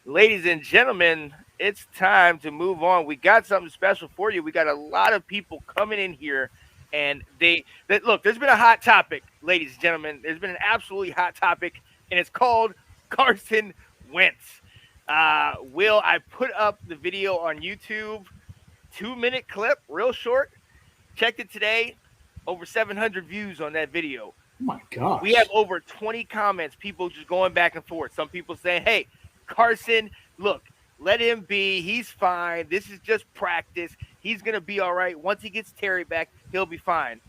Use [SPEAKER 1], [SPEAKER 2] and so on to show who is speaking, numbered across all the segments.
[SPEAKER 1] Ladies and gentlemen, it's time to move on. We got something special for you. We got a lot of people coming in here, and look. There's been a hot topic, ladies and gentlemen. There's been an absolutely hot topic, and it's called Carson Wentz. Will I put up the video on YouTube? 2 minute clip, real short. Checked it today. Over 700 views on that video.
[SPEAKER 2] Oh my gosh.
[SPEAKER 1] We have over 20 comments, people just going back and forth. Some people saying, hey, Carson, look, let him be. He's fine. This is just practice. He's going to be all right. Once he gets Terry back, he'll be fine.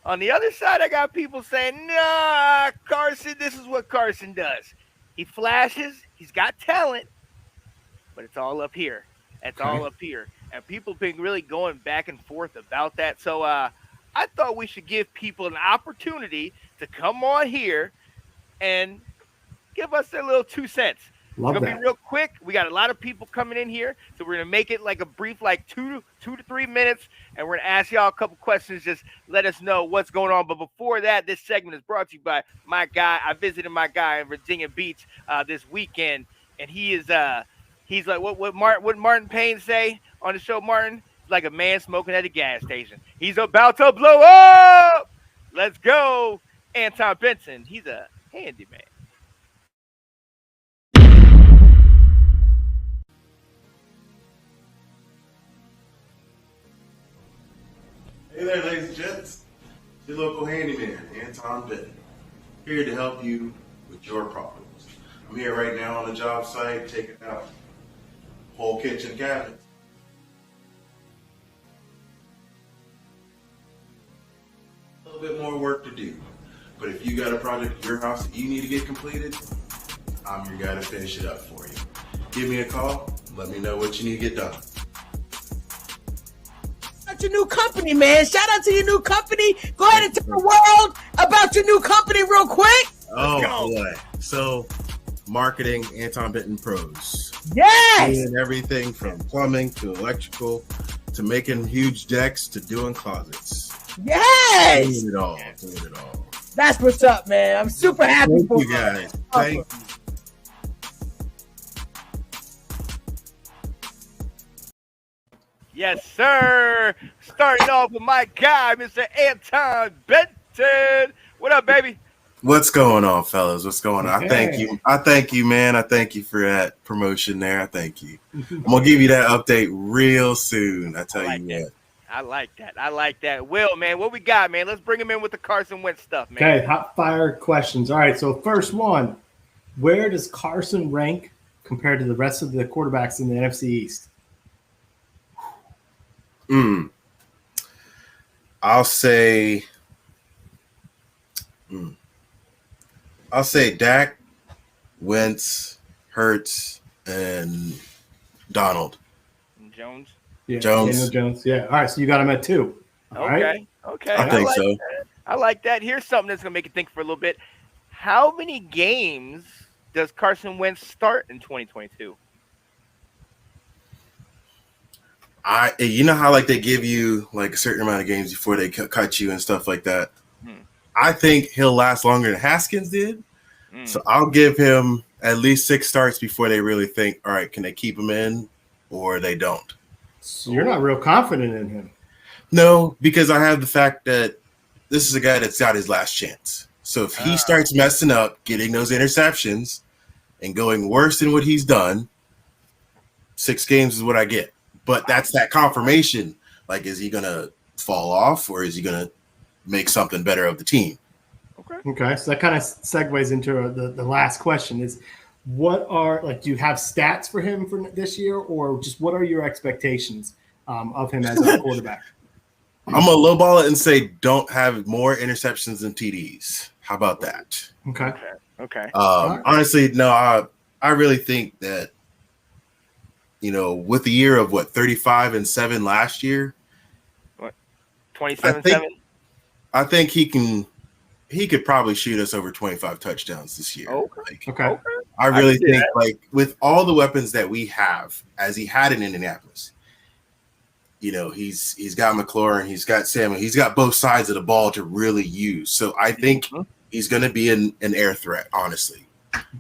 [SPEAKER 1] On the other side, I got people saying, nah, Carson, this is what Carson does. He flashes. He's got talent, but it's all up here. It's all up here. And people have been really going back and forth about that. So I thought we should give people an opportunity to come on here and give us their little 2 cents.
[SPEAKER 2] Love
[SPEAKER 1] it's going to
[SPEAKER 2] that.
[SPEAKER 1] be real quick. We got a lot of people coming in here, so we're going to make it like a brief, like two to 3 minutes, and we're going to ask y'all a couple questions. Just let us know what's going on. But before that, this segment is brought to you by my guy. I visited my guy in Virginia Beach this weekend, and he's like, what Martin Payne say on the show, Martin? Like a man smoking at a gas station. He's about to blow up. Let's go. Anton Benton. He's a handyman.
[SPEAKER 3] Hey there, ladies and gents. Your local handyman, Anton Benton, here to help you with your problems. I'm here right now on the job site taking out whole kitchen cabinets. A little bit more work to do, but if you got a project at your house that you need to get completed, I'm your guy to finish it up for you. Give me a call, let me know what you need to get done.
[SPEAKER 4] Your new company, man. Shout out to your new company. Go ahead and tell the world about your new company real quick.
[SPEAKER 3] Oh boy. So marketing Anton Benton Pros.
[SPEAKER 4] Yes.
[SPEAKER 3] Doing everything from plumbing to electrical to making huge decks to doing closets.
[SPEAKER 4] Yes.
[SPEAKER 3] Doing it all. Doing it all.
[SPEAKER 4] That's what's up, man. I'm super happy
[SPEAKER 3] Thank
[SPEAKER 4] for
[SPEAKER 3] you guys. Thank you.
[SPEAKER 1] Yes, sir. Starting off with my guy, Mr. Anton Benton. What up, baby?
[SPEAKER 3] What's going on, fellas? What's going on?
[SPEAKER 2] Hey.
[SPEAKER 3] I thank you. I thank you, man. I thank you for that promotion there. I thank you. I'm gonna give you that update real soon. I tell you what.
[SPEAKER 1] I like that. I like that. Will, man, what we got, man? Let's bring him in with the Carson Wentz stuff, man.
[SPEAKER 2] Okay, hot fire questions. All right, so first one, where does Carson rank compared to the rest of the quarterbacks in the NFC East?
[SPEAKER 3] I'll say Dak, Wentz, Hurts, and Donald.
[SPEAKER 1] Jones.
[SPEAKER 2] Yeah,
[SPEAKER 3] Jones.
[SPEAKER 2] Daniel Jones. Yeah. All right, so you got him at 2. All right.
[SPEAKER 1] Okay.
[SPEAKER 3] I think
[SPEAKER 1] like
[SPEAKER 3] so.
[SPEAKER 1] that. I like that. Here's something that's going to make you think for a little bit. How many games does Carson Wentz start in 2022?
[SPEAKER 3] You know how like they give you like a certain amount of games before they cut you and stuff like that. I think he'll last longer than Haskins did. So I'll give him at least 6 starts before they really think, all right, can they keep him in or they don't.
[SPEAKER 2] So you're not real confident in him.
[SPEAKER 3] No, because I have the fact that this is a guy that's got his last chance. So if he starts messing up, getting those interceptions and going worse than what he's done, 6 games is what I get. But that's that confirmation. Like, is he going to fall off or is he going to make something better of the team?
[SPEAKER 2] Okay, so that kind of segues into the last question is what are, like, do you have stats for him for this year or just what are your expectations of him as a quarterback?
[SPEAKER 3] I'm going to lowball it and say don't have more interceptions than TDs. How about that?
[SPEAKER 2] Okay.
[SPEAKER 3] Honestly, no, I really think that, with the year of 35-7 last year,
[SPEAKER 1] 27-7.
[SPEAKER 3] I think he could probably shoot us over 25 touchdowns this year.
[SPEAKER 2] Okay.
[SPEAKER 3] I really think like with all the weapons that we have, as he had in Indianapolis, he's got McLaurin, he's got Samuel, he's got both sides of the ball to really use. So I think he's going to be an air threat, honestly.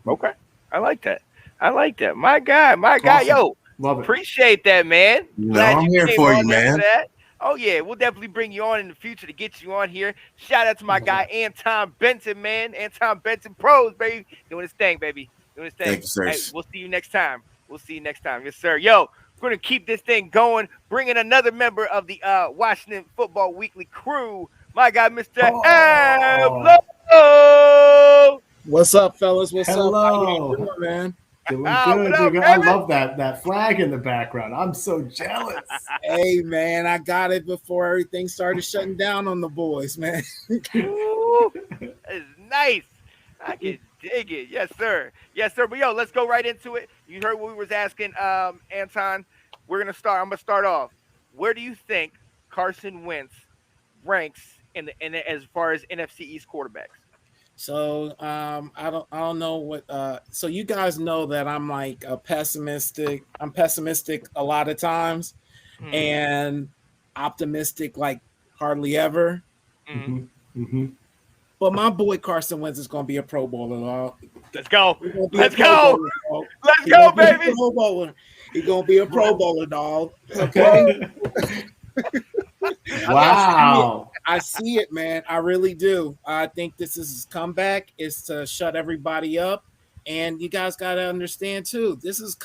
[SPEAKER 1] Okay. I like that. I like that. My guy.
[SPEAKER 2] Awesome.
[SPEAKER 1] Yo,
[SPEAKER 2] Love it.
[SPEAKER 1] appreciate that, man.
[SPEAKER 3] No,
[SPEAKER 1] Glad
[SPEAKER 3] I'm
[SPEAKER 1] you
[SPEAKER 3] here
[SPEAKER 1] came
[SPEAKER 3] for you,
[SPEAKER 1] on there
[SPEAKER 3] man.
[SPEAKER 1] that. Oh yeah, we'll definitely bring you on in the future to get you on here. Shout out to my guy Anton Benton, man. Anton Benton Pros, baby, doing his thing, baby, doing his thing.
[SPEAKER 3] Thank you, sir.
[SPEAKER 1] Hey, we'll see you next time. Yes, sir. Yo, we're gonna keep this thing going. Bringing another member of the Washington Football Weekly crew, my guy, Mr. Ablo.
[SPEAKER 4] What's up, fellas? What's up? How
[SPEAKER 2] Hello.
[SPEAKER 4] you doing, man?
[SPEAKER 2] Doing
[SPEAKER 1] What
[SPEAKER 2] good.
[SPEAKER 1] up,
[SPEAKER 2] Doing good. I
[SPEAKER 1] baby?
[SPEAKER 2] love that flag in the background. I'm so jealous.
[SPEAKER 4] Hey, man, I got it before everything started shutting down on the boys, man.
[SPEAKER 1] Ooh, that's nice. I can dig it. Yes, sir. But yo, let's go right into it. You heard what we was asking, Anton. I'm gonna start off. Where do you think Carson Wentz ranks in as far as NFC East quarterbacks?
[SPEAKER 4] So I don't know what so you guys know that I'm like pessimistic a lot of times and optimistic like hardly ever.
[SPEAKER 1] Mm-hmm.
[SPEAKER 2] Mm-hmm.
[SPEAKER 4] But my boy Carson Wentz is gonna be a Pro Bowler, dog.
[SPEAKER 1] Let's go.
[SPEAKER 4] Let's go,
[SPEAKER 1] Baby.
[SPEAKER 4] He's gonna be a Pro Bowler, dog. Okay.
[SPEAKER 2] Wow.
[SPEAKER 4] I see it, man. I really do. I think this is his comeback. Is to shut everybody up. And you guys got to understand, too, this is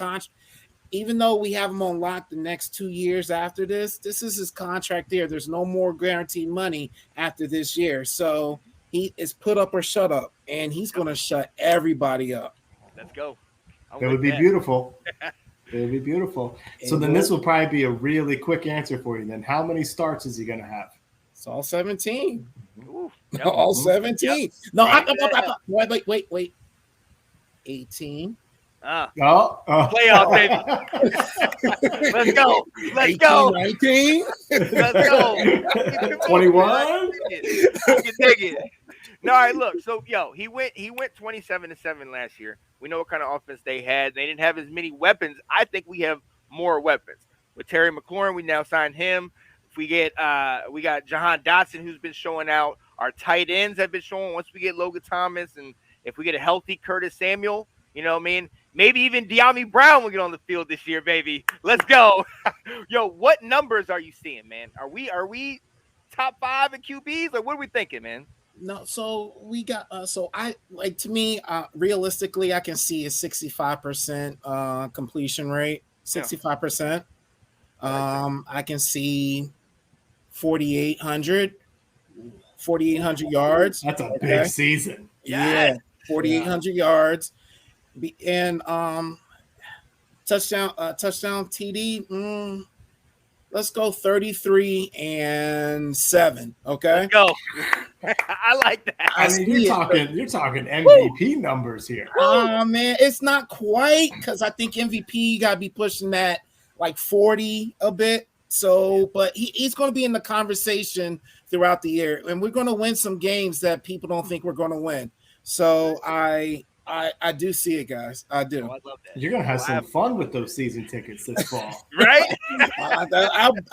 [SPEAKER 4] even though we have him on lock the next 2 years after this is his contract there. There's no more guaranteed money after this year. So he is put up or shut up, and he's going to shut everybody up.
[SPEAKER 1] Let's go.
[SPEAKER 2] That would be beautiful. It would be beautiful. So then this will probably be a really quick answer for you then. How many starts is he going to have?
[SPEAKER 4] It's all 17.
[SPEAKER 1] Ooh, yep.
[SPEAKER 4] All 17.
[SPEAKER 1] Yep.
[SPEAKER 4] No, wait. 18.
[SPEAKER 1] Playoff, baby. Let's go.
[SPEAKER 4] 19.
[SPEAKER 1] Let's go.
[SPEAKER 2] 21.
[SPEAKER 1] I can dig it. No, all right, look. So, yo, he went 27-7 last year. We know what kind of offense they had. They didn't have as many weapons. I think we have more weapons. With Terry McLaurin, we now signed him. If we got Jahan Dotson, who's been showing out. Our tight ends have been showing. Once we get Logan Thomas, and if we get a healthy Curtis Samuel, you know what I mean? Maybe even De'Ami Brown will get on the field this year, baby. Let's go. Yo, what numbers are you seeing, man? Are we top 5 in QBs, or what are we thinking, man?
[SPEAKER 4] No, so we got so I like, to me, realistically, I can see a 65% completion rate. 65%. I can see 4,800 yards.
[SPEAKER 2] That's a big season.
[SPEAKER 4] Yeah, 4,800 yards. And touchdown TD. Let's go 33-7. Okay.
[SPEAKER 1] Let's go. I like that.
[SPEAKER 2] I mean, you're talking MVP numbers here.
[SPEAKER 4] Man, it's not quite, because I think MVP got to be pushing that like 40 a bit. So, but he's going to be in the conversation throughout the year, and we're going to win some games that people don't think we're going to win. So I do see it, guys. I do.
[SPEAKER 1] Oh, I love that.
[SPEAKER 2] You're going to have some fun with those season tickets this fall.
[SPEAKER 1] Right?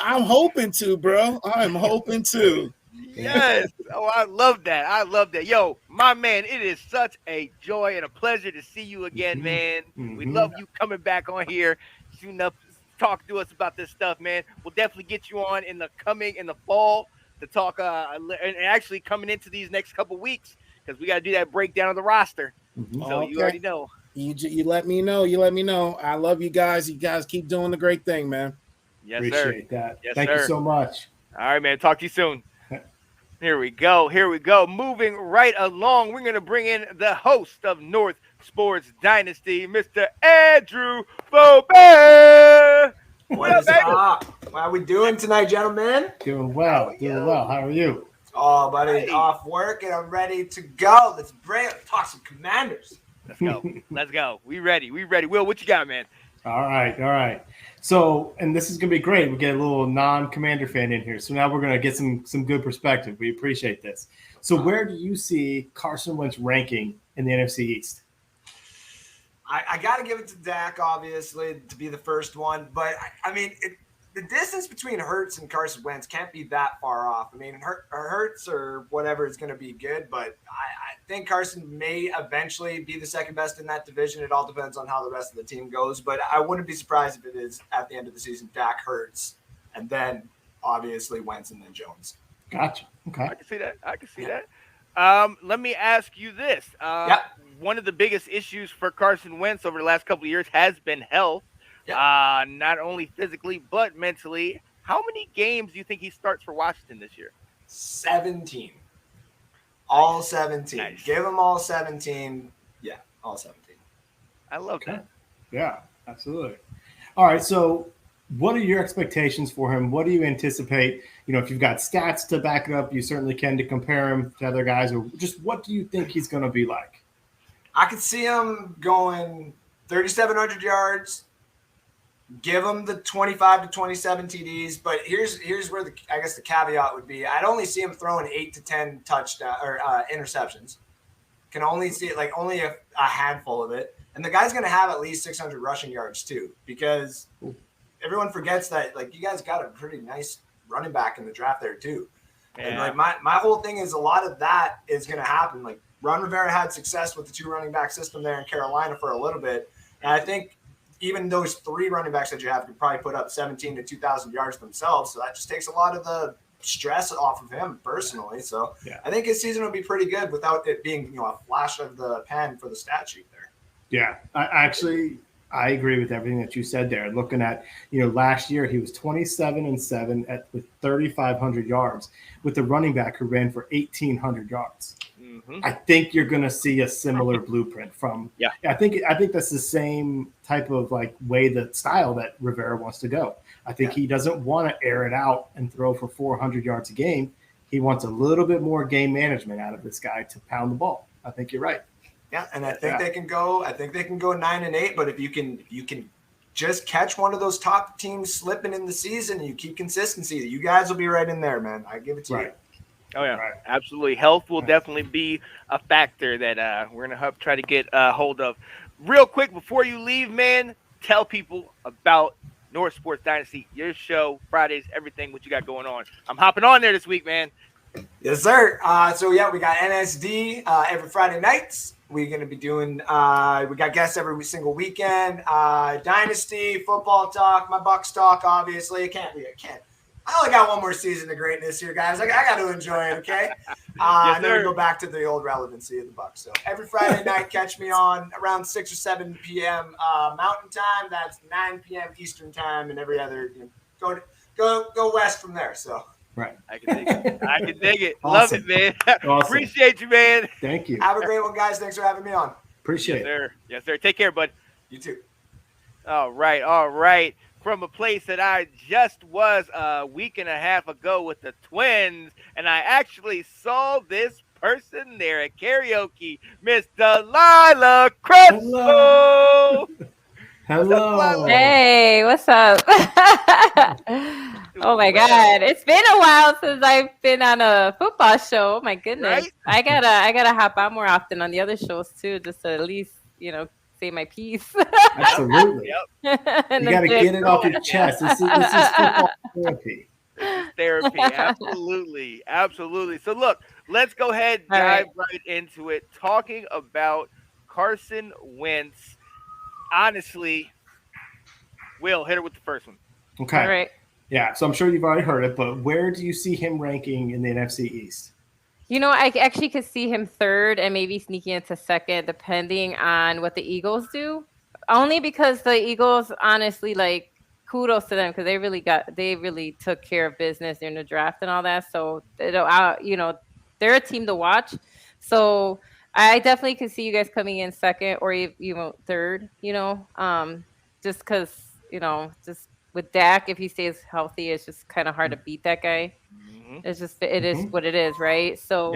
[SPEAKER 4] I'm hoping to, bro. I'm hoping to.
[SPEAKER 1] Yes. Oh, I love that. Yo, my man, it is such a joy and a pleasure to see you again, man. We love you coming back on here, shooting up, talk to us about this stuff, man. We'll definitely get you on in the fall to talk, and actually coming into these next couple weeks, because we got to do that breakdown of the roster. So you already know.
[SPEAKER 4] You let me know. I love you guys. You guys keep doing the great thing, man.
[SPEAKER 1] Yes,
[SPEAKER 2] Appreciate that.
[SPEAKER 1] Yes,
[SPEAKER 2] Thank
[SPEAKER 1] sir.
[SPEAKER 2] you so much.
[SPEAKER 1] All right, man. Talk to you soon. Here we go. Moving right along, we're going to bring in the host of North Sports Dynasty, Mr. Andrew Faubert.
[SPEAKER 5] What is up? How are we doing tonight, gentlemen?
[SPEAKER 2] Doing well. How are you?
[SPEAKER 5] Oh, buddy, off work and I'm ready to go. Let's talk some Commanders.
[SPEAKER 1] Let's go. We ready. Will, what you got, man?
[SPEAKER 2] All right. So, and this is going to be great. We get a little non-Commander fan in here. So now we're going to get some good perspective. We appreciate this. So where do you see Carson Wentz ranking in the NFC East?
[SPEAKER 5] I got to give it to Dak, obviously, to be the first one. But, the distance between Hurts and Carson Wentz can't be that far off. I mean, Hurts or whatever is going to be good, but think Carson may eventually be the second best in that division. It all depends on how the rest of the team goes, but I wouldn't be surprised if it is at the end of the season Dak, Hurts, and then obviously Wentz and then Jones.
[SPEAKER 2] Gotcha. Okay.
[SPEAKER 1] I can see that. Let me ask you this. One of the biggest issues for Carson Wentz over the last couple of years has been health, not only physically but mentally. How many games do you think he starts for Washington this year?
[SPEAKER 5] 17. All 17.
[SPEAKER 1] Nice.
[SPEAKER 5] Give him all 17. Yeah, all 17.
[SPEAKER 1] I love that.
[SPEAKER 2] Yeah, absolutely. All right, so what are your expectations for him? What do you anticipate? If you've got stats to back it up, you certainly can to compare him to other guys. Or just what do you think he's going to be like?
[SPEAKER 5] I could see him going 3,700 yards. Give him the 25 to 27 TDs, but here's where the caveat would be. I'd only see him throwing 8 to 10 touchdown or interceptions. Can only see it only a handful of it, and the guy's going to have at least 600 rushing yards too, because everyone forgets that you guys got a pretty nice running back in the draft there too.
[SPEAKER 1] Yeah.
[SPEAKER 5] And my whole thing is a lot of that is going to happen. Ron Rivera had success with the 2 running back system there in Carolina for a little bit, and I think even those 3 running backs that you have can probably put up 17 to 2,000 yards themselves. So that just takes a lot of the stress off of him personally. So I think his season will be pretty good without it being, a flash of the pen for the stat sheet there.
[SPEAKER 2] Yeah, I agree with everything that you said there. Looking at, last year he was 27-7 with 3,500 yards with a running back who ran for 1,800 yards.
[SPEAKER 1] Mm-hmm.
[SPEAKER 2] I think you're going to see a similar blueprint from. Yeah, I think that's the same type of way, the style that Rivera wants to go. I think he doesn't want to air it out and throw for 400 yards a game. He wants a little bit more game management out of this guy to pound the ball. I think you're right.
[SPEAKER 5] Yeah, and I think they can go. I think they can go 9-8. But if you can just catch one of those top teams slipping in the season, and you keep consistency, you guys will be right in there, man. I give it to you.
[SPEAKER 1] Oh, yeah, absolutely. Health will definitely be a factor that we're going to try to get a hold of. Real quick, before you leave, man, tell people about North Sports Dynasty, your show, Fridays, everything, what you got going on. I'm hopping on there this week, man.
[SPEAKER 5] Yes, sir. We got NSD every Friday nights. We're going to be doing we got guests every single weekend. Dynasty, football talk, my Bucks talk, obviously. I only got one more season of greatness here, guys. I got to enjoy it, okay? And then we go back to the old relevancy of the Bucks. So every Friday night, catch me on around 6 or 7 p.m. Mountain Time. That's 9 p.m. Eastern Time, and every other go west from there. So
[SPEAKER 2] right,
[SPEAKER 1] I can dig it.
[SPEAKER 2] Awesome.
[SPEAKER 1] Love it, man.
[SPEAKER 2] Awesome.
[SPEAKER 1] Appreciate you, man.
[SPEAKER 2] Thank you.
[SPEAKER 5] Have a great one, guys. Thanks for having me on.
[SPEAKER 2] Appreciate it.
[SPEAKER 1] Yes, sir. Take care, bud.
[SPEAKER 5] You too.
[SPEAKER 1] All right. From a place that I just was a week and a half ago with the Twins, and I actually saw this person there at karaoke, Miss Delilah Crespo.
[SPEAKER 2] Hello.
[SPEAKER 6] Hey, what's up? Oh my God, it's been a while since I've been on a football show. Oh my goodness, right? I gotta hop on more often on the other shows too, just to at least say my piece.
[SPEAKER 2] Absolutely. You got to get it off your chest. This is football therapy.
[SPEAKER 1] Therapy, absolutely. So look, let's go ahead and dive right into it. Talking about Carson Wentz. Honestly, Will, hit her with the first one.
[SPEAKER 2] Okay.
[SPEAKER 6] All right.
[SPEAKER 2] Yeah, so I'm sure you've already heard it, but where do you see him ranking in the NFC East?
[SPEAKER 6] I actually could see him third and maybe sneaking into second, depending on what the Eagles do. Only because the Eagles, honestly, kudos to them because they really took care of business during the draft and all that. So, they're a team to watch. So I definitely could see you guys coming in second or even third. Just because just with Dak, if he stays healthy, it's just kind of hard to beat that guy. It's just it is what it is, right? So,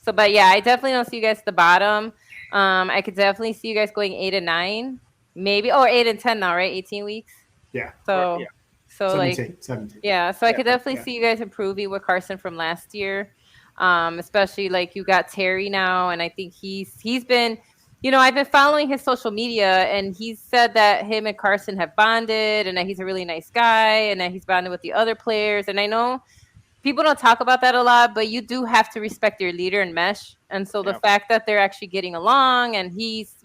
[SPEAKER 6] but yeah, I definitely don't see you guys at the bottom. I could definitely see you guys going 8-9, maybe 8-10 now, right? 18 weeks.
[SPEAKER 2] Yeah.
[SPEAKER 6] So
[SPEAKER 2] 17.
[SPEAKER 6] Yeah. So I could definitely see you guys improving with Carson from last year, especially you got Terry now, and I think he's been. I've been following his social media, and he's said that him and Carson have bonded, and that he's a really nice guy, and that he's bonded with the other players, and I know. people don't talk about that a lot, but you do have to respect your leader and mesh. And so the fact that they're actually getting along and he's,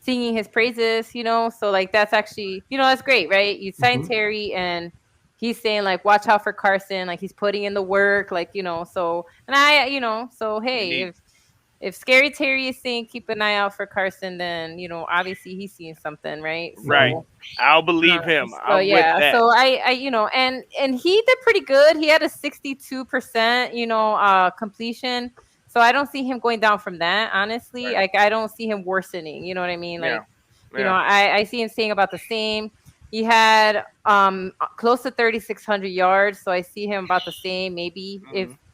[SPEAKER 6] singing his praises, so like that's actually, that's great, right? You signed Terry and he's saying like, watch out for Carson, like he's putting in the work, like, so, and so hey, if Scary Terry is saying keep an eye out for Carson, then obviously he's seeing something, right? So,
[SPEAKER 1] right. I'll believe him.
[SPEAKER 6] So yeah. So I and he did pretty good. He had a 62%, completion. So I don't see him going down from that. Honestly, like I don't see him worsening. You know what I mean? Like, I see him staying about the same. He had close to 3,600 yards, so I see him about the same. Maybe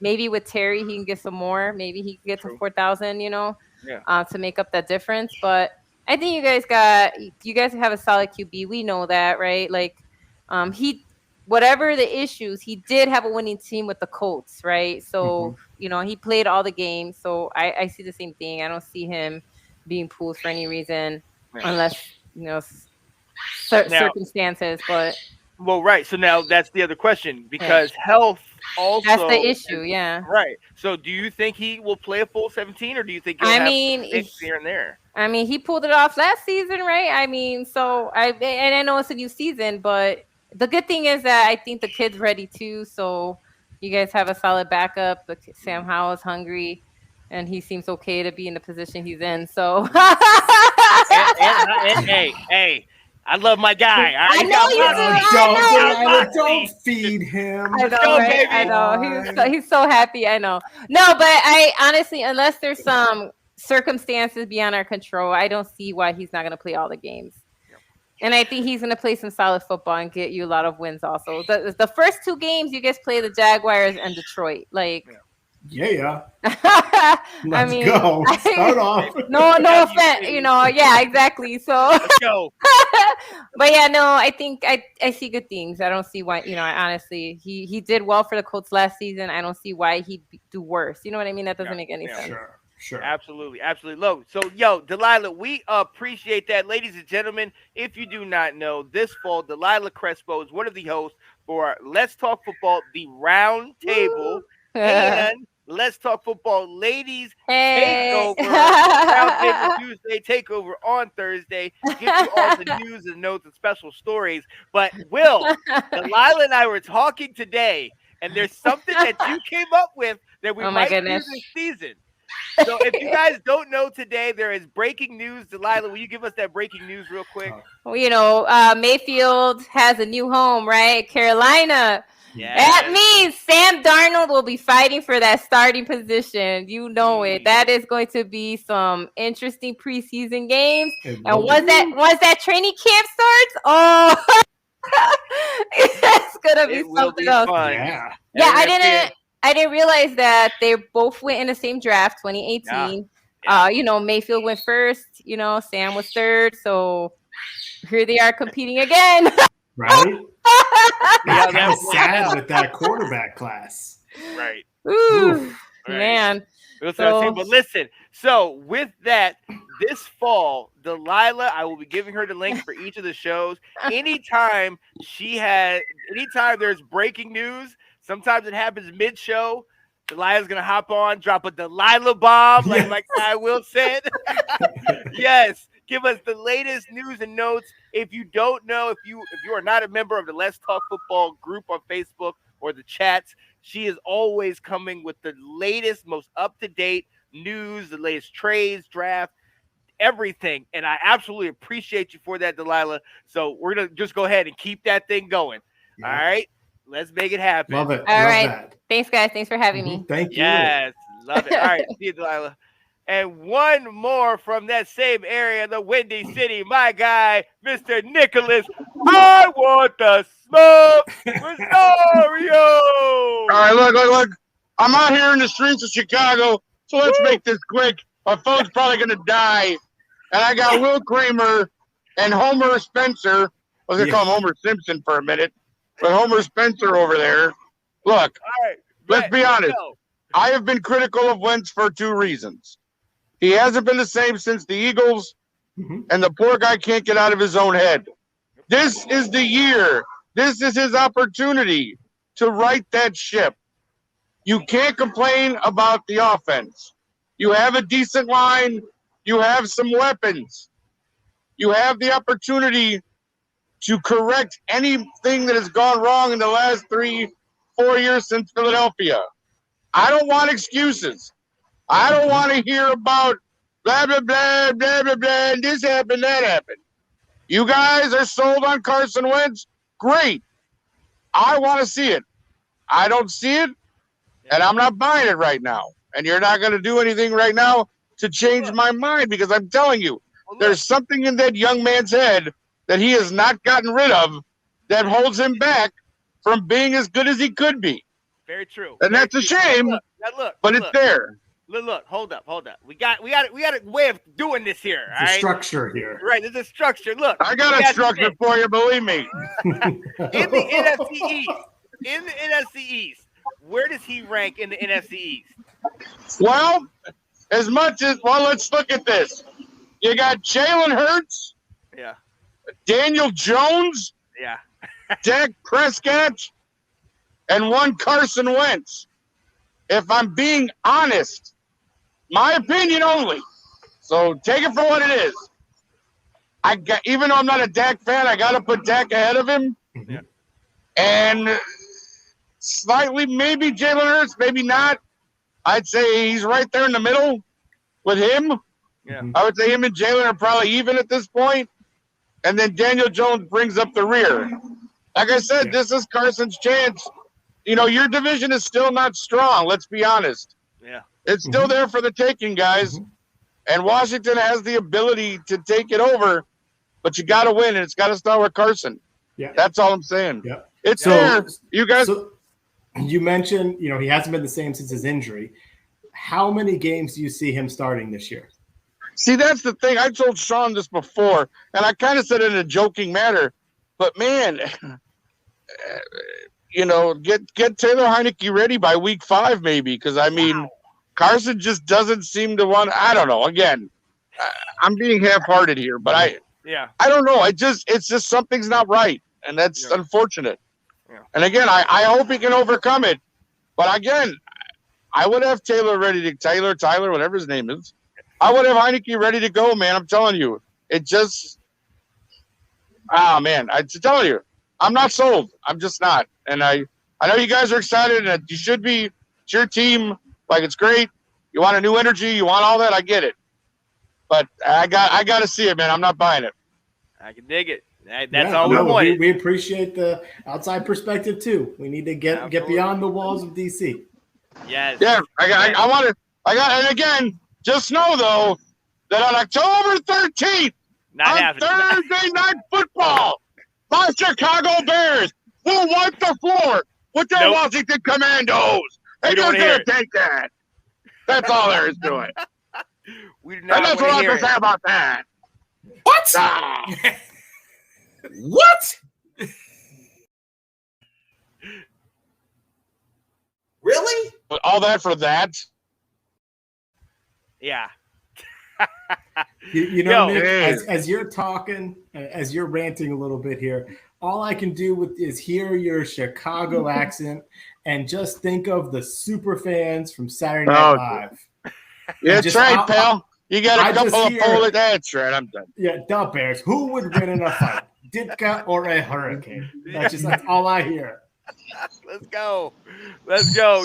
[SPEAKER 6] maybe with Terry he can get some more. Maybe he can get to 4,000. To make up that difference. But I think you guys have a solid QB. We know that, right? Like, whatever the issues, he did have a winning team with the Colts, right? So he played all the games. So I see the same thing. I don't see him being pulled for any reason, unless circumstances, but
[SPEAKER 1] right. So now that's the other question, because health also
[SPEAKER 6] that's the issue.
[SPEAKER 1] Right. So do you think he will play a full 17, or do you think he'll have things here and there?
[SPEAKER 6] I mean, he pulled it off last season, right? I mean, so I know it's a new season, but the good thing is that I think the kid's ready too. So you guys have a solid backup. Sam Howell is hungry, and he seems okay to be in the position he's in. So
[SPEAKER 1] and hey. I love my guy.
[SPEAKER 6] I know you do.
[SPEAKER 2] Don't feed him.
[SPEAKER 6] I know, right? I know. He's so happy. I know. No, but I honestly, unless there's some circumstances beyond our control, I don't see why he's not going to play all the games. And I think he's going to play some solid football and get you a lot of wins also. The first 2 games, you guys play the Jaguars and Detroit. Like,
[SPEAKER 2] Let's
[SPEAKER 6] go.
[SPEAKER 2] Start off.
[SPEAKER 6] No offense, yeah, exactly. So
[SPEAKER 1] let's go.
[SPEAKER 6] But yeah, no, I think I see good things. I don't see why, honestly, he did well for the Colts last season. I don't see why he'd do worse. You know what I mean? That doesn't make any sense.
[SPEAKER 2] Sure.
[SPEAKER 1] Absolutely. Low. So, Delilah, we appreciate that. Ladies and gentlemen, if you do not know, this fall, Delilah Crespo is one of the hosts for Let's Talk Football, the Round Table, and Let's Talk Football Ladies Takeover, Round Table Tuesday, Takeover on Thursday. Give you all the news and notes and special stories. But Delilah and I were talking today, and there's something that you came up with that we might do this season. So if you guys don't know today, there is breaking news. Delilah, will you give us that breaking news real quick?
[SPEAKER 6] Well, Mayfield has a new home, right? Carolina.
[SPEAKER 1] Yes.
[SPEAKER 6] That means Sam Darnold will be fighting for that starting position. You know it. That is going to be some interesting preseason games. And once that training camp starts, it's gonna be something else.
[SPEAKER 1] Fun.
[SPEAKER 6] Yeah, I didn't realize that they both went in the same draft, 2018. Mayfield went first. Sam was third. So here they are competing again.
[SPEAKER 2] Right? That's kind of sad with that quarterback class.
[SPEAKER 1] Right.
[SPEAKER 6] Ooh, man.
[SPEAKER 1] But listen, so with that, this fall, Delilah, I will be giving her the link for each of the shows. Anytime there's breaking news, sometimes it happens mid-show, Delilah's going to hop on, drop a Delilah bomb, like I will said. Yes. Give us the latest news and notes. If you don't know, if you are not a member of the Let's Talk Football group on Facebook or the chats, she is always coming with the latest, most up-to-date news, the latest trades, draft, everything. And I absolutely appreciate you for that, Delilah. So we're going to just go ahead and keep that thing going. Yeah. All right? Let's make it happen.
[SPEAKER 2] Love it.
[SPEAKER 6] All right. Thanks, guys. Thanks for having me.
[SPEAKER 2] Thank you.
[SPEAKER 1] Yes. Love it. All right. See you, Delilah. And one more from that same area, the Windy City, my guy, Mr. Nicholas. I want the smoke, Rosario.
[SPEAKER 7] All right, look. I'm out here in the streets of Chicago, so let's make this quick. My phone's probably going to die. And I got Will Kramer and Homer Spencer. I was going to call him Homer Simpson for a minute, but Homer Spencer over there. Look, let's be honest. I have been critical of Wentz for 2 reasons. He hasn't been the same since the Eagles, and the poor guy can't get out of his own head. This is the year. This is his opportunity. to right that ship. You can't complain about the offense. You have a decent line. You have some weapons. You have the opportunity to correct anything that has gone wrong in the last 3-4 years since Philadelphia. I don't want excuses. I don't want to hear about blah, blah, blah, blah, blah, blah, and this happened, that happened. You guys are sold on Carson Wentz. Great. I want to see it. I don't see it, and I'm not buying it right now. And you're not going to do anything right now to change my mind, because I'm telling you, there's something in that young man's head that he has not gotten rid of that holds him back from being as good as he could be.
[SPEAKER 1] Very true.
[SPEAKER 7] And that's a shame, but it's there.
[SPEAKER 1] Look, hold up. We got a way of doing this here.
[SPEAKER 2] The structure here.
[SPEAKER 1] Right, there's a structure. Look,
[SPEAKER 7] I got a structure for you, believe me.
[SPEAKER 1] In the NFC East, where does he rank in the NFC East?
[SPEAKER 7] Well, let's look at this. You got Jalen Hurts.
[SPEAKER 1] Yeah.
[SPEAKER 7] Daniel Jones.
[SPEAKER 1] Yeah.
[SPEAKER 7] Dak Prescott. And one Carson Wentz. If I'm being honest, my opinion only. So take it for what it is. Even though I'm not a Dak fan, I got to put Dak ahead of him.
[SPEAKER 1] Yeah.
[SPEAKER 7] And slightly, maybe Jalen Hurts, maybe not. I'd say he's right there in the middle with him.
[SPEAKER 1] Yeah.
[SPEAKER 7] I would say him and Jalen are probably even at this point. And then Daniel Jones brings up the rear. Like I said, This is Carson's chance. You know, your division is still not strong. Let's be honest.
[SPEAKER 1] Yeah.
[SPEAKER 7] It's still there for the taking, guys. And Washington has the ability to take it over, but you got to win, and it's got to start with Carson.
[SPEAKER 2] Yeah.
[SPEAKER 7] That's all I'm saying.
[SPEAKER 2] Yeah.
[SPEAKER 7] It's there. You guys.
[SPEAKER 2] So you mentioned, he hasn't been the same since his injury. How many games do you see him starting this year?
[SPEAKER 7] See, that's the thing. I told Sean this before, and I kind of said it in a joking manner, but man, get Taylor Heineke ready by week 5, maybe, because Carson just doesn't seem to want. I don't know. Again, I'm being half-hearted here, but I don't know. It's just something's not right, and that's unfortunate. Yeah. And again, I hope he can overcome it. But again, I would have Tyler, whatever his name is. I would have Heineke ready to go, man. I'm telling you. It just, man, I'm telling you, I'm not sold. I'm just not. And I know you guys are excited, and you should be. It's your team. Like, it's great. You want a new energy. You want all that. I get it. But I got to see it, man. I'm not buying it.
[SPEAKER 1] I can dig it. That's all we wanted.
[SPEAKER 2] We appreciate the outside perspective, too. We need to get beyond the walls of DC.
[SPEAKER 1] Yes.
[SPEAKER 7] Yeah, I want to. And again, just know, though, that on October 13th, on Thursday Night Football, my Chicago Bears will wipe the floor with their Washington Commandos. They're just going to take that. That's all there is to it.
[SPEAKER 1] We do not
[SPEAKER 7] and that's what I have to say about that.
[SPEAKER 8] What? What? Really?
[SPEAKER 7] All that for that?
[SPEAKER 1] Yeah.
[SPEAKER 2] Nick, as you're talking, as you're ranting a little bit here, all I can do is hear your Chicago accent and just think of the super fans from Saturday Night Live.
[SPEAKER 7] Yeah, that's right, pal. You got a couple of Polish. That's right. I'm done.
[SPEAKER 2] Yeah, the Bears. Who would win in a fight, Ditka or a Hurricane? That's all I hear.
[SPEAKER 1] Let's go.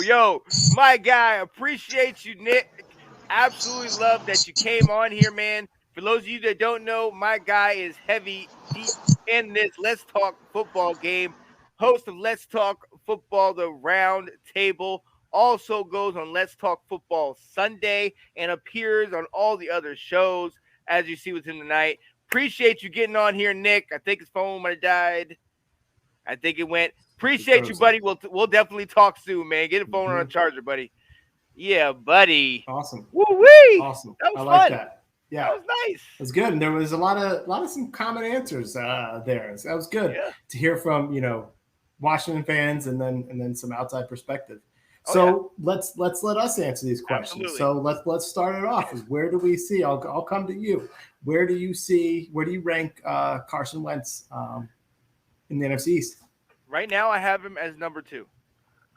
[SPEAKER 1] Yo, my guy, appreciate you, Nick. Absolutely love that you came on here, man. For those of you that don't know, my guy is heavy deep in this Let's Talk Football game. Host of Let's Talk Football, the Round Table. Also goes on Let's Talk Football Sunday and appears on all the other shows, as you see with him tonight. Appreciate you getting on here, Nick. I think his phone might have died. I think it went. Appreciate you, buddy. We'll definitely talk soon, man. Get a phone on a charger, buddy. Yeah, buddy.
[SPEAKER 2] Awesome.
[SPEAKER 1] Woo-wee.
[SPEAKER 2] Awesome.
[SPEAKER 1] That was
[SPEAKER 2] like
[SPEAKER 1] fun.
[SPEAKER 2] that. Yeah.
[SPEAKER 1] That was nice.
[SPEAKER 2] It was good. And there was a lot of some common answers there. So that was good to hear from, Washington fans and then some outside perspective. Let's let us answer these questions.
[SPEAKER 1] Absolutely.
[SPEAKER 2] So let's start it off. Where do we see? I'll come to you. Where do you rank Carson Wentz in the NFC East?
[SPEAKER 1] Right now, I have him as number 2.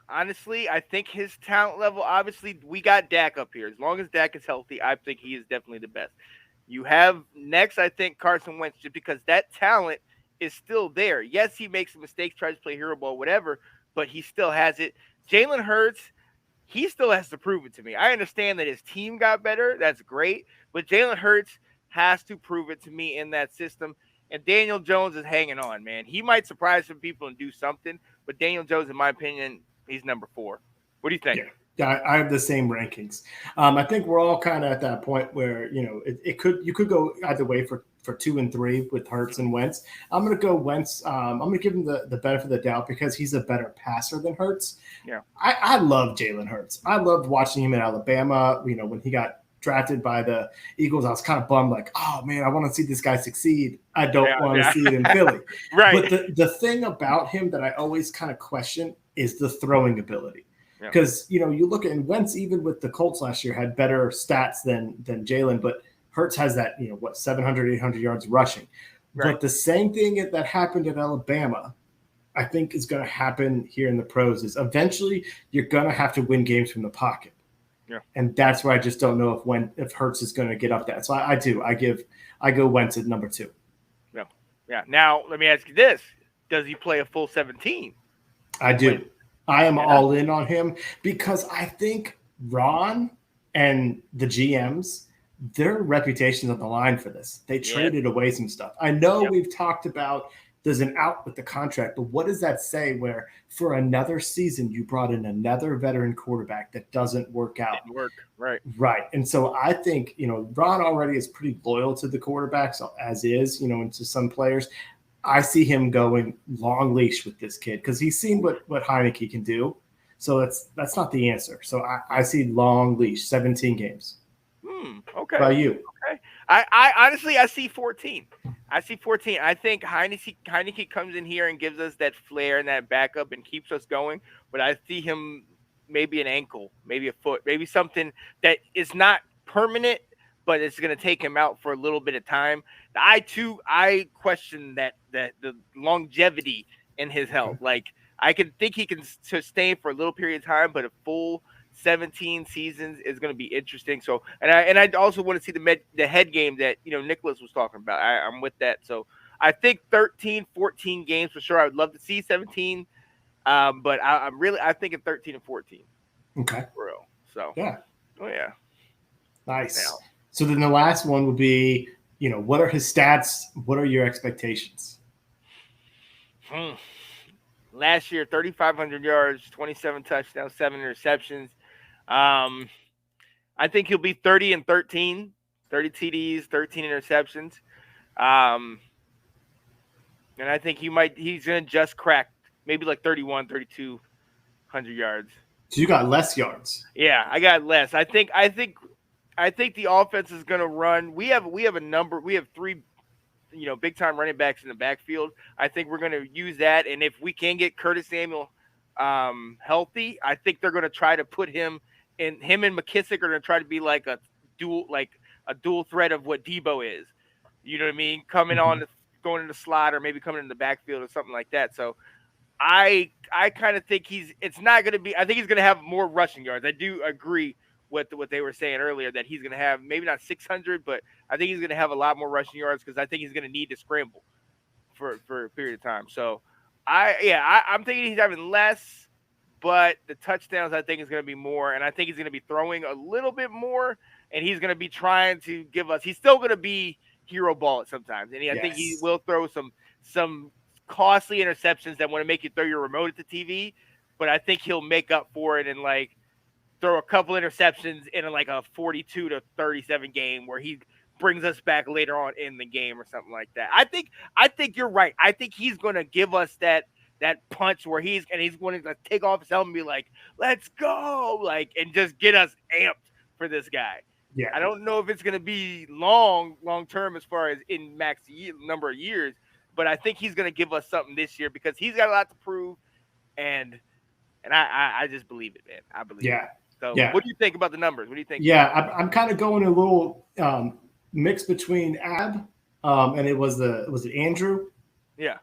[SPEAKER 1] honestly, I think his talent level. Obviously, we got Dak up here. As long as Dak is healthy, I think he is definitely the best. You have next, I think Carson Wentz, just because that talent is still there. Yes, he makes mistakes, tries to play hero ball, whatever, but he still has it. Jalen Hurts, he still has to prove it to me. I understand that his team got better. That's great. But Jalen Hurts has to prove it to me in that system. And Daniel Jones is hanging on, man. He might surprise some people and do something. But Daniel Jones, in my opinion, he's number 4. What do you think?
[SPEAKER 2] Yeah, I have the same rankings. I think we're all kind of at that point where, you could go either way for 2 and 3 with Hurts and Wentz. I'm going to go Wentz. I'm going to give him the benefit of the doubt because he's a better passer than Hurts.
[SPEAKER 1] Yeah.
[SPEAKER 2] I love Jalen Hurts. I loved watching him in Alabama. When he got drafted by the Eagles, I was kind of bummed, like, oh man, I want to see this guy succeed. I don't want to see it in Philly.
[SPEAKER 1] Right.
[SPEAKER 2] But the thing about him that I always kind of question is the throwing ability. Because, you look at Wentz, even with the Colts last year, had better stats than Jalen, but Hurts has that, 700, 800 yards rushing. Right. But the same thing that happened at Alabama, I think is going to happen here in the pros is eventually you're going to have to win games from the pocket.
[SPEAKER 1] Yeah.
[SPEAKER 2] And that's where I just don't know if Hurts is going to get up that. So I go Wentz at number 2.
[SPEAKER 1] Yeah. Yeah. Now, let me ask you this. Does he play a full 17?
[SPEAKER 2] I do. I am all in on him because I think Ron and the GMs, their reputation's on the line for this. They traded away some stuff. I know we've talked about there's an out with the contract, but what does that say where for another season you brought in another veteran quarterback that doesn't work out?
[SPEAKER 1] Didn't work. Right.
[SPEAKER 2] Right. And so I think, Ron already is pretty loyal to the quarterbacks as is, and to some players. I see him going long leash with this kid because he's seen what Heineke can do. So that's not the answer. So I see long leash, 17 games.
[SPEAKER 1] Okay.
[SPEAKER 2] What about you?
[SPEAKER 1] Okay. I honestly, I see 14. I think Heineke comes in here and gives us that flair and that backup and keeps us going. But I see him maybe an ankle, maybe a foot, maybe something that is not permanent, but it's going to take him out for a little bit of time. I question that the longevity in his health. Like, I can think he can sustain for a little period of time, but a full 17 seasons is going to be interesting. So, and I also want to see the head game that, Nicholas was talking about. I'm with that. So I think 13, 14 games for sure. I would love to see 17. But I'm thinking 13 and 14.
[SPEAKER 2] Okay.
[SPEAKER 1] For real. So,
[SPEAKER 2] yeah.
[SPEAKER 1] Oh yeah.
[SPEAKER 2] Nice.
[SPEAKER 1] Now.
[SPEAKER 2] So then the last one would be, what are his stats? What are your expectations?
[SPEAKER 1] Last year, 3,500 yards, 27 touchdowns, 7 interceptions. I think he'll be 30 and 13, 30 TDs, 13 interceptions. And I think he's going to just crack maybe like 31, 3,200 yards.
[SPEAKER 2] So you got less yards.
[SPEAKER 1] Yeah, I got less. I think the offense is going to run. We have 3 big time running backs in the backfield. I think we're going to use that. And if we can get Curtis Samuel healthy, I think they're going to try to put him and McKissick are going to try to be like a dual threat of what Debo is. You know what I mean? Coming on, going in the slot, or maybe coming in the backfield or something like that. So I kind of think it's not going to be, I think he's going to have more rushing yards. I do agree with what they were saying earlier, that he's going to have maybe not 600, but I think he's going to have a lot more rushing yards because I think he's going to need to scramble for a period of time. So I'm thinking he's having less, but the touchdowns I think is going to be more, and I think he's going to be throwing a little bit more, and he's going to be trying to give us. He's still going to be hero ball at sometimes, and I think he will throw some costly interceptions that want to make you throw your remote at the TV, but I think he'll make up for it and throw a couple interceptions in like a 42-37 game where he brings us back later on in the game or something like that. I think you're right. I think he's going to give us that punch where he's going to take off his helmet and be like, let's go, and just get us amped for this guy.
[SPEAKER 2] Yeah.
[SPEAKER 1] I don't know if it's going to be long term as far as in max number of years, but I think he's going to give us something this year because he's got a lot to prove, and I just believe it, man. I believe it. So what do you think about the numbers? What do you think?
[SPEAKER 2] Yeah, I'm kind of going a little mix between Ab and it was Andrew
[SPEAKER 1] Yeah.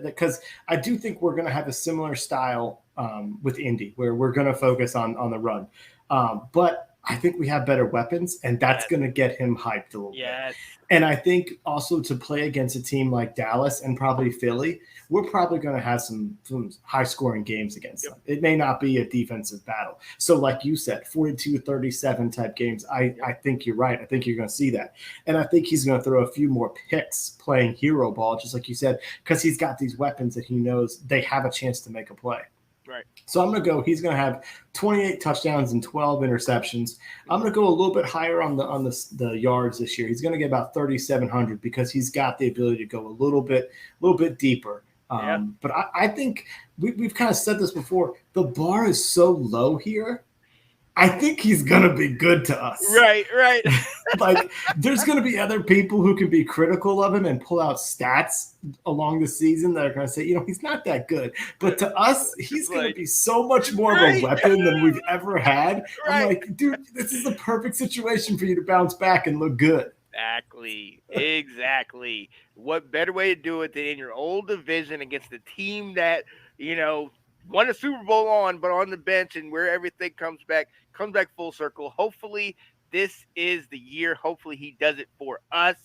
[SPEAKER 2] Because I do think we're going to have a similar style with Indy, where we're going to focus on the run. But I think we have better weapons, and that's going to get him hyped a little bit. And I think also to play against a team like Dallas and probably Philly, we're probably going to have some high-scoring games against them. It may not be a defensive battle. So like you said, 42-37 type games, I think you're right. I think you're going to see that. And I think he's going to throw a few more picks playing hero ball, just like you said, because he's got these weapons that he knows they have a chance to make a play.
[SPEAKER 1] Right.
[SPEAKER 2] So I'm going to go. He's going to have 28 touchdowns and 12 interceptions. I'm going to go a little bit higher on the yards this year. He's going to get about 3,700 because he's got the ability to go a little bit deeper. But I think we've kind of said this before. The bar is so low here. I think he's going to be good to us.
[SPEAKER 1] Right.
[SPEAKER 2] Like, there's going to be other people who can be critical of him and pull out stats along the season that are going to say, he's not that good. But to us, he's going to be so much more of a weapon than we've ever had. I'm like, dude, this is the perfect situation for you to bounce back and look good.
[SPEAKER 1] Exactly. What better way to do it than in your old division against the team that, won a Super Bowl but on the bench, and where everything comes back full circle. Hopefully this is the year. Hopefully he does it for us.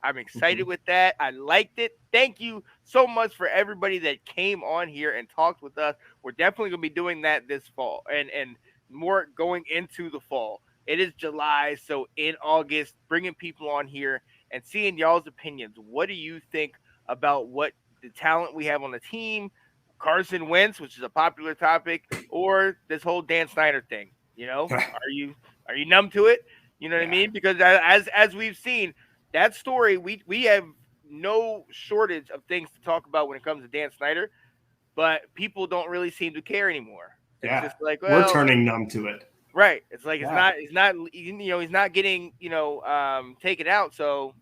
[SPEAKER 1] I'm excited with that. I liked it. Thank you so much for everybody that came on here and talked with us. We're definitely going to be doing that this fall and more going into the fall. It is July, so in August, bringing people on here and seeing y'all's opinions. What do you think about what the talent we have on the team, Carson Wentz, which is a popular topic, or this whole Dan Snyder thing? Are you numb to it? You know what I mean? Because as we've seen, that story, we have no shortage of things to talk about when it comes to Dan Snyder, but people don't really seem to care anymore. It's just like, well,
[SPEAKER 2] we're turning numb to it.
[SPEAKER 1] Right. It's like he's not getting taken out. So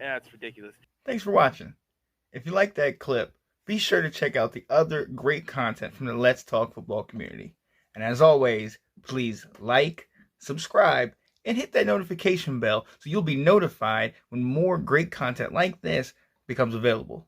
[SPEAKER 1] it's ridiculous.
[SPEAKER 9] Thanks for watching. If you like that clip, be sure to check out the other great content from the Let's Talk Football community. And as always, please like, subscribe, and hit that notification bell so you'll be notified when more great content like this becomes available.